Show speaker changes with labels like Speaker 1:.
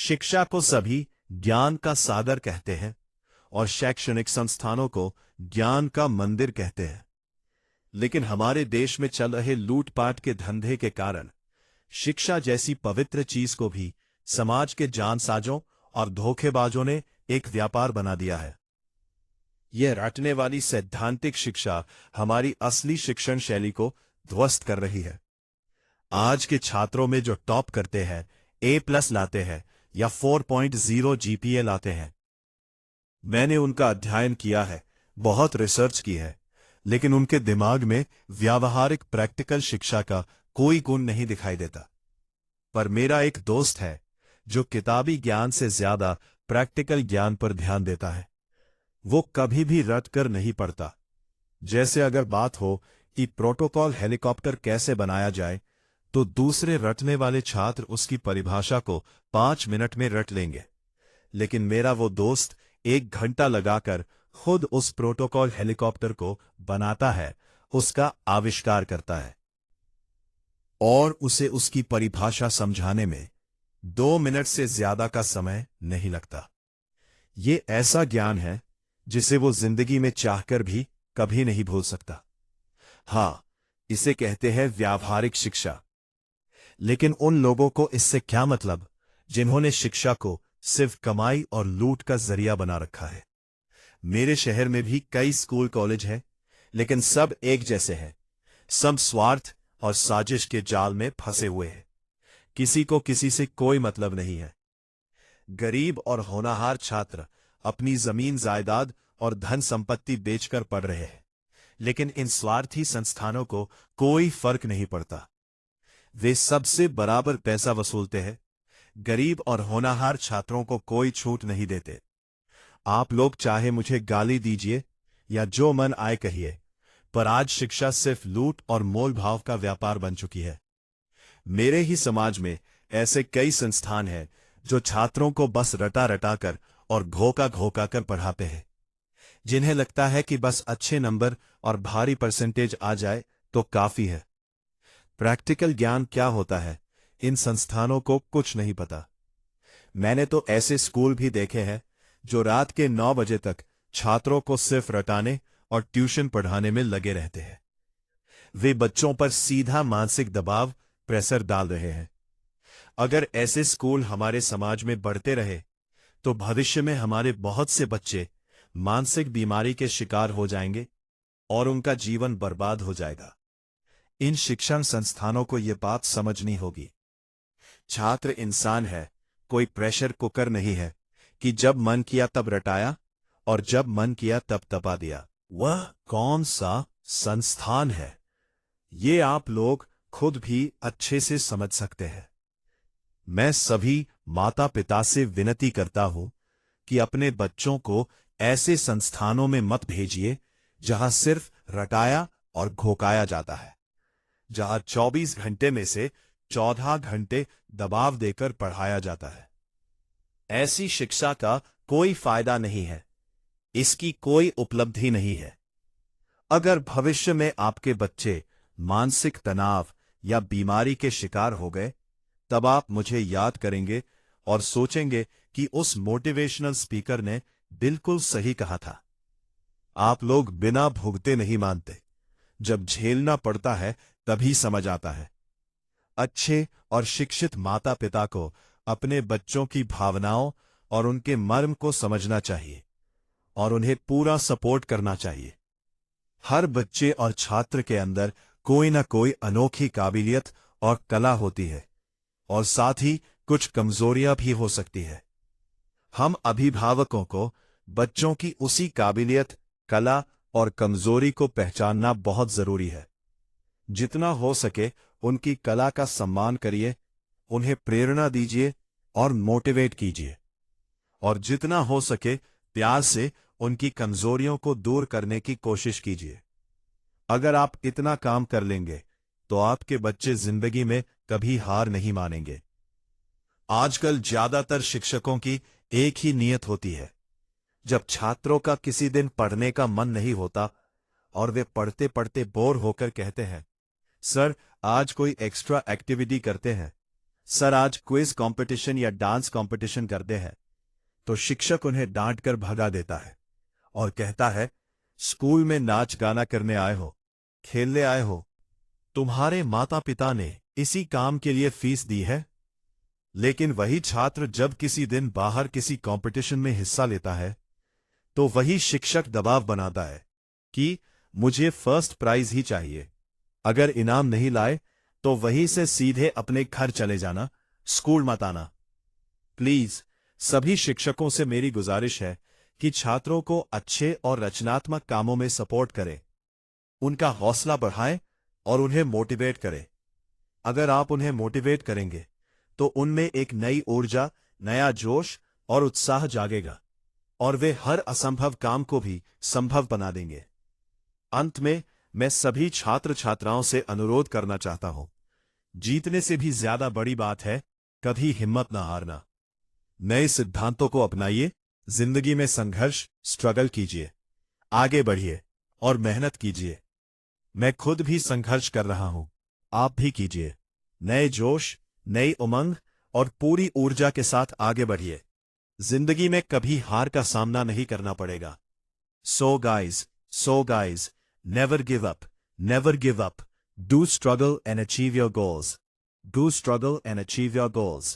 Speaker 1: शिक्षा को सभी ज्ञान का सागर कहते हैं और शैक्षणिक संस्थानों को ज्ञान का मंदिर कहते हैं। लेकिन हमारे देश में चल रहे लूटपाट के धंधे के कारण शिक्षा जैसी पवित्र चीज को भी समाज के जानसाजों और धोखेबाजों ने एक व्यापार बना दिया है। यह रटने वाली सैद्धांतिक शिक्षा हमारी असली शिक्षण शैली को ध्वस्त कर रही है। आज के छात्रों में जो टॉप करते हैं, A+ लाते हैं या 4.0 GPA लाते हैं, मैंने उनका अध्ययन किया है, बहुत रिसर्च की है, लेकिन उनके दिमाग में व्यावहारिक प्रैक्टिकल शिक्षा का कोई गुण नहीं दिखाई देता। पर मेरा एक दोस्त है जो किताबी ज्ञान से ज्यादा प्रैक्टिकल ज्ञान पर ध्यान देता है। वो कभी भी रट कर नहीं पढ़ता। जैसे अगर बात हो कि प्रोटोकॉल हेलीकॉप्टर कैसे बनाया जाए, तो दूसरे रटने वाले छात्र उसकी परिभाषा को 5 मिनट में रट लेंगे, लेकिन मेरा वो दोस्त 1 घंटा लगाकर खुद उस प्रोटोकॉल हेलीकॉप्टर को बनाता है, उसका आविष्कार करता है, और उसे उसकी परिभाषा समझाने में 2 मिनट से ज्यादा का समय नहीं लगता। ये ऐसा ज्ञान है जिसे वो जिंदगी में चाहकर भी कभी नहीं भूल सकता। हाँ, इसे कहते हैं व्यावहारिक शिक्षा। लेकिन उन लोगों को इससे क्या मतलब जिन्होंने शिक्षा को सिर्फ कमाई और लूट का जरिया बना रखा है। मेरे शहर में भी कई स्कूल कॉलेज हैं, लेकिन सब एक जैसे हैं। सब स्वार्थ और साजिश के जाल में फंसे हुए हैं। किसी को किसी से कोई मतलब नहीं है। गरीब और होनहार छात्र अपनी जमीन जायदाद और धन संपत्ति बेचकर पढ़ रहे हैं, लेकिन इन स्वार्थी संस्थानों को कोई फर्क नहीं पड़ता। वे सबसे बराबर पैसा वसूलते हैं। गरीब और होनहार छात्रों को कोई छूट नहीं देते। आप लोग चाहे मुझे गाली दीजिए या जो मन आए कहिए, पर आज शिक्षा सिर्फ लूट और मोल भाव का व्यापार बन चुकी है। मेरे ही समाज में ऐसे कई संस्थान हैं जो छात्रों को बस रटा रटा कर और घोका घोका कर पढ़ाते हैं। जिन्हें लगता है कि बस अच्छे नंबर और भारी परसेंटेज आ जाए तो काफी है। प्रैक्टिकल ज्ञान क्या होता है, इन संस्थानों को कुछ नहीं पता। मैंने तो ऐसे स्कूल भी देखे हैं जो रात के 9 बजे तक छात्रों को सिर्फ रटाने और ट्यूशन पढ़ाने में लगे रहते हैं। वे बच्चों पर सीधा मानसिक दबाव, प्रेशर डाल रहे हैं। अगर ऐसे स्कूल हमारे समाज में बढ़ते रहे तो भविष्य में हमारे बहुत से बच्चे मानसिक बीमारी के शिकार हो जाएंगे और उनका जीवन बर्बाद हो जाएगा। इन शिक्षण संस्थानों को ये बात समझनी होगी। छात्र इंसान है, कोई प्रेशर कुकर नहीं है कि जब मन किया तब रटाया और जब मन किया तब तपा दिया। वह कौन सा संस्थान है, ये आप लोग खुद भी अच्छे से समझ सकते हैं। मैं सभी माता पिता से विनती करता हूं कि अपने बच्चों को ऐसे संस्थानों में मत भेजिए जहां सिर्फ रटाया और घोकाया जाता है, जहां 24 घंटे में से 14 घंटे दबाव देकर पढ़ाया जाता है। ऐसी शिक्षा का कोई फायदा नहीं है, इसकी कोई उपलब्धि नहीं है। अगर भविष्य में आपके बच्चे मानसिक तनाव या बीमारी के शिकार हो गए, तब आप मुझे याद करेंगे और सोचेंगे कि उस मोटिवेशनल स्पीकर ने बिल्कुल सही कहा था। आप लोग बिना भुगते नहीं मानते, जब झेलना पड़ता है तभी समझ आता है। अच्छे और शिक्षित माता पिता को अपने बच्चों की भावनाओं और उनके मर्म को समझना चाहिए और उन्हें पूरा सपोर्ट करना चाहिए। हर बच्चे और छात्र के अंदर कोई ना कोई अनोखी काबिलियत और कला होती है, और साथ ही कुछ कमजोरियां भी हो सकती है। हम अभिभावकों को बच्चों की उसी काबिलियत, कला और कमजोरी को पहचानना बहुत जरूरी है। जितना हो सके उनकी कला का सम्मान करिए, उन्हें प्रेरणा दीजिए और मोटिवेट कीजिए, और जितना हो सके प्यार से उनकी कमजोरियों को दूर करने की कोशिश कीजिए। अगर आप इतना काम कर लेंगे तो आपके बच्चे जिंदगी में कभी हार नहीं मानेंगे। आजकल ज्यादातर शिक्षकों की एक ही नियत होती है। जब छात्रों का किसी दिन पढ़ने का मन नहीं होता और वे पढ़ते पढ़ते बोर होकर कहते हैं, सर आज कोई एक्स्ट्रा एक्टिविटी करते हैं, सर आज क्विज कंपटीशन या डांस कंपटीशन करते हैं तो शिक्षक उन्हें डांट कर भगा देता है और कहता है, स्कूल में नाच गाना करने आए हो, खेलने आए हो? तुम्हारे माता पिता ने इसी काम के लिए फीस दी है। लेकिन वही छात्र जब किसी दिन बाहर किसी कंपटीशन में हिस्सा लेता है तो वही शिक्षक दबाव बनाता है कि मुझे फर्स्ट प्राइज ही चाहिए। अगर इनाम नहीं लाए तो वहीं से सीधे अपने घर चले जाना, स्कूल मत आना। प्लीज सभी शिक्षकों से मेरी गुजारिश है कि छात्रों को अच्छे और रचनात्मक कामों में सपोर्ट करें, उनका हौसला बढ़ाएं और उन्हें मोटिवेट करें। अगर आप उन्हें मोटिवेट करेंगे तो उनमें एक नई ऊर्जा, नया जोश और उत्साह जागेगा और वे हर असंभव काम को भी संभव बना देंगे। अंत में मैं सभी छात्र छात्राओं से अनुरोध करना चाहता हूं, जीतने से भी ज्यादा बड़ी बात है कभी हिम्मत न हारना। नए सिद्धांतों को अपनाइए, जिंदगी में संघर्ष, स्ट्रगल कीजिए, आगे बढ़िए और मेहनत कीजिए। मैं खुद भी संघर्ष कर रहा हूं, आप भी कीजिए। नए जोश, नई उमंग और पूरी ऊर्जा के साथ आगे बढ़िए। जिंदगी में कभी हार का सामना नहीं करना पड़ेगा। So guys, never give up, never give up. Do struggle and achieve your goals. Do struggle and achieve your goals.